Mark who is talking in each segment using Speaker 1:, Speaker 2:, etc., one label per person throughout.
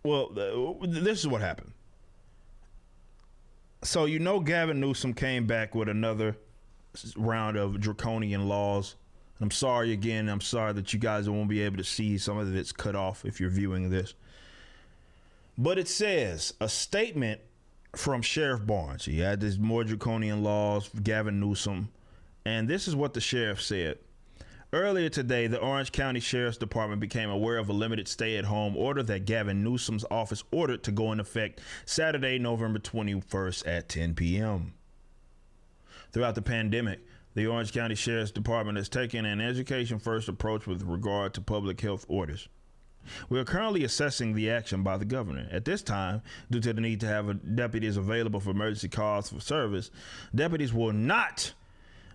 Speaker 1: Well, this is what happened. So Gavin Newsom came back with another round of draconian laws. I'm sorry again. I'm sorry that you guys won't be able to see some of it's cut off if you're viewing this. But it says a statement from Sheriff Barnes. He had these more draconian laws, Gavin Newsom. And this is what the sheriff said. Earlier today, the Orange County Sheriff's Department became aware of a limited stay-at-home order that Gavin Newsom's office ordered to go into effect Saturday, November 21st at 10 p.m. Throughout the pandemic, the Orange County Sheriff's Department has taken an education-first approach with regard to public health orders. We are currently assessing the action by the governor. At this time, due to the need to have deputies available for emergency calls for service, deputies will not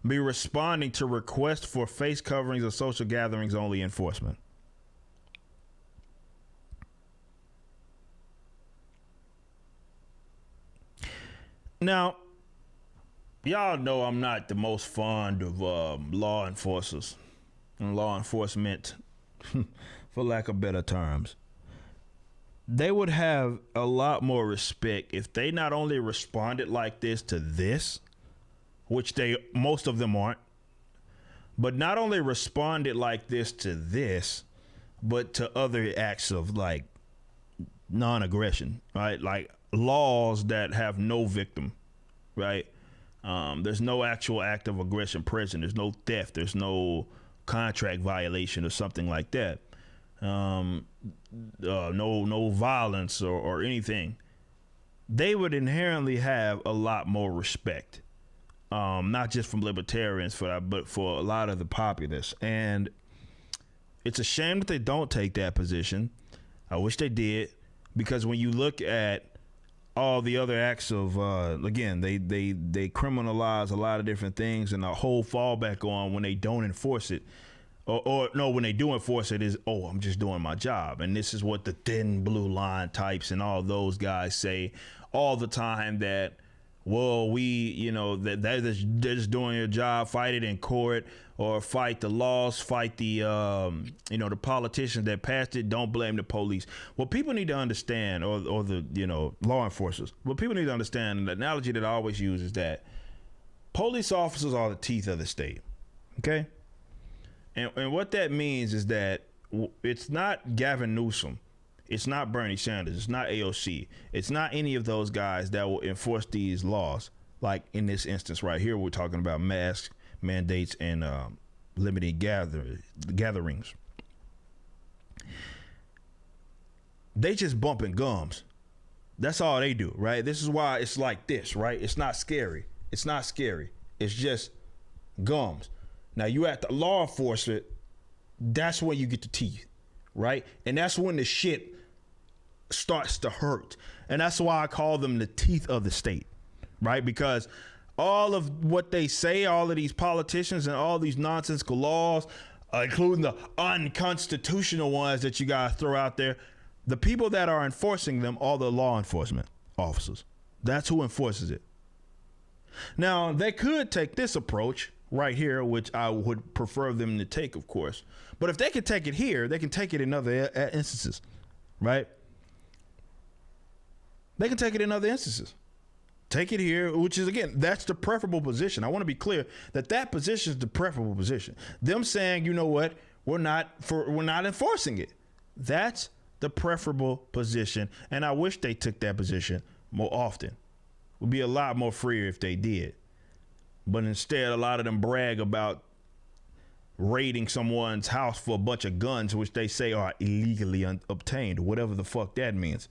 Speaker 1: be responding to requests for face coverings or social gatherings only enforcement. Now, y'all know I'm not the most fond of law enforcers and law enforcement, for lack of better terms. They would have a lot more respect if they not only responded like this to this, which most of them aren't, but not only responded like this to this, but to other acts of like non-aggression, right? Like laws that have no victim, right? There's no actual act of aggression present. There's no theft. There's no contract violation or something like that. No violence or anything. They would inherently have a lot more respect. Not just from libertarians, but for a lot of the populace. And it's a shame that they don't take that position. I wish they did, because when you look at all the other acts of, again, they criminalize a lot of different things, and the whole fallback on when they don't enforce it, or no, when they do enforce it is, oh, I'm just doing my job. And this is what the thin blue line types and all those guys say all the time, that, well, that they're just doing their job, fight it in court or fight the laws, fight the, the politicians that passed it. Don't blame the police. What people need to understand, or the, law enforcers, what people need to understand, and the analogy that I always use is that police officers are the teeth of the state. Okay. And what that means is that it's not Gavin Newsom. It's not Bernie Sanders. It's not AOC. It's not any of those guys that will enforce these laws. Like in this instance right here, we're talking about mask mandates and limited gatherings. They just bumping gums. That's all they do, right? This is why it's like this, right? It's not scary. It's not scary. It's just gums. Now you at the law enforcement, that's when you get the teeth, right? And that's when the shit starts to hurt. And that's why I call them the teeth of the state, right? Because all of what they say, all of these politicians and all these nonsensical laws, including the unconstitutional ones that you guys throw out there, the people that are enforcing them are the law enforcement officers. That's who enforces it. Now, they could take this approach right here, which I would prefer them to take, of course. But if they can take it here, they can take it in other instances, right? They can take it in other instances. Take it here, which is, again, that's the preferable position. I want to be clear that position is the preferable position. Them saying, you know what, we're not enforcing it. That's the preferable position, and I wish they took that position more often. It would be a lot more freer if they did. But instead, a lot of them brag about raiding someone's house for a bunch of guns, which they say are illegally obtained, whatever the fuck that means.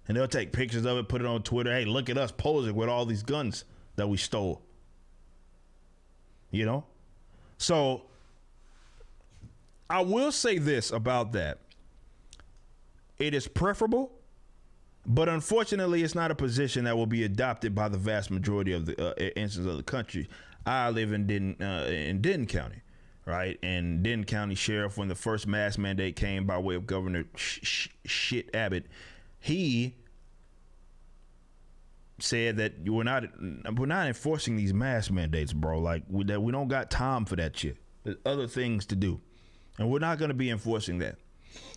Speaker 1: And they'll take pictures of it, put it on Twitter. Hey, look at us posing with all these guns that we stole. So I will say this about that. It is preferable, but unfortunately, it's not a position that will be adopted by the vast majority of the instances of the country. I live in Denton County, right? And Denton County Sheriff, when the first mask mandate came by way of Governor Abbott, he said that we're not enforcing these mask mandates, bro. Like we don't got time for that shit. There's other things to do, and we're not going to be enforcing that.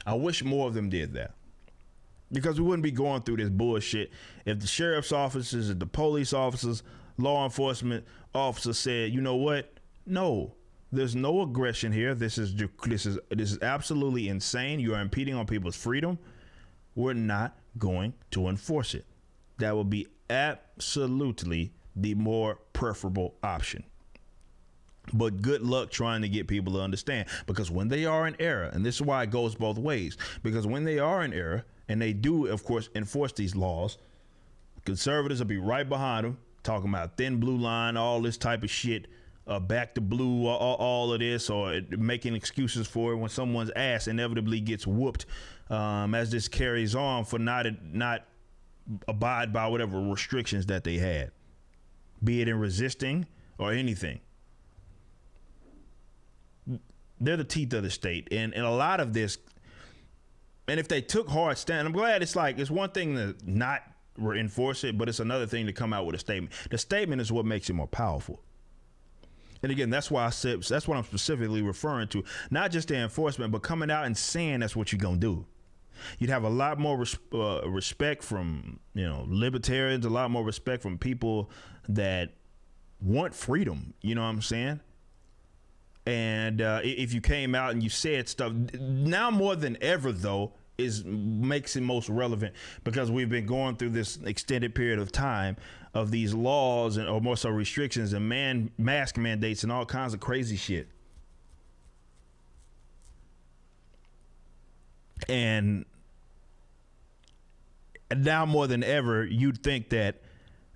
Speaker 1: I wish more of them did that, because we wouldn't be going through this bullshit if the sheriff's officers, if the police officers, law enforcement officers said, you know what? No, there's no aggression here. This is absolutely insane. You are impeding on people's freedom. We're not going to enforce it. That would be absolutely the more preferable option. But good luck trying to get people to understand, because when they are in error, and this is why it goes both ways, because when they are in error and they do, of course, enforce these laws, conservatives will be right behind them, talking about thin blue line, all this type of shit, back to blue, all of this, or making excuses for it when someone's ass inevitably gets whooped as this carries on for not abide by whatever restrictions that they had, be it in resisting or anything. They're the teeth of the state, and a lot of this. And if they took hard stand, I'm glad it's one thing to not enforce it, but it's another thing to come out with a statement. The statement is what makes it more powerful. And again, that's why I said, that's what I'm specifically referring to. Not just the enforcement, but coming out and saying that's what you're going to do. You'd have a lot more respect from, libertarians, a lot more respect from people that want freedom. You know what I'm saying? And if you came out and you said stuff, now more than ever, though, makes it most relevant, because we've been going through this extended period of time of these laws or more so restrictions and mask mandates and all kinds of crazy shit. And now more than ever, you'd think that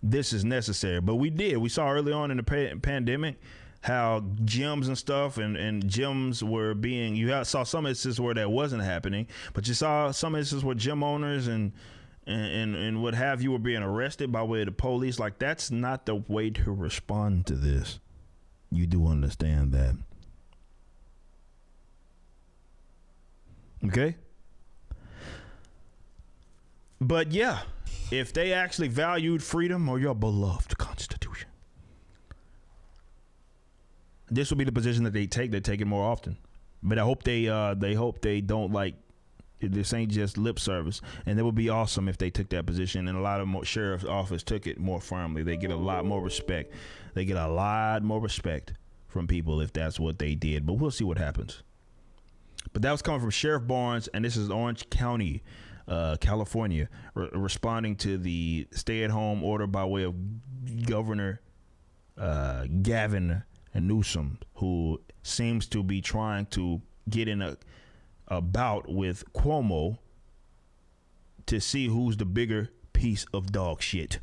Speaker 1: this is necessary. But we saw early on in the pandemic how gyms and stuff and gyms were being, saw some instances where that wasn't happening, but you saw some instances where gym owners and what have you were being arrested by way of the police. Like, that's not the way to respond to this. You do understand that. Okay? But yeah, if they actually valued freedom or your beloved Constitution, this will be the position that they take. They take it more often. But I hope they don't this ain't just lip service. And it would be awesome if they took that position. And a lot of sheriff's office took it more firmly. They get a lot more respect. They get a lot more respect from people if that's what they did. But we'll see what happens. But that was coming from Sheriff Barnes, and this is Orange County, California, responding to the stay-at-home order by way of Governor Gavin Newsom, who seems to be trying to get in a bout with Cuomo to see who's the bigger piece of dog shit.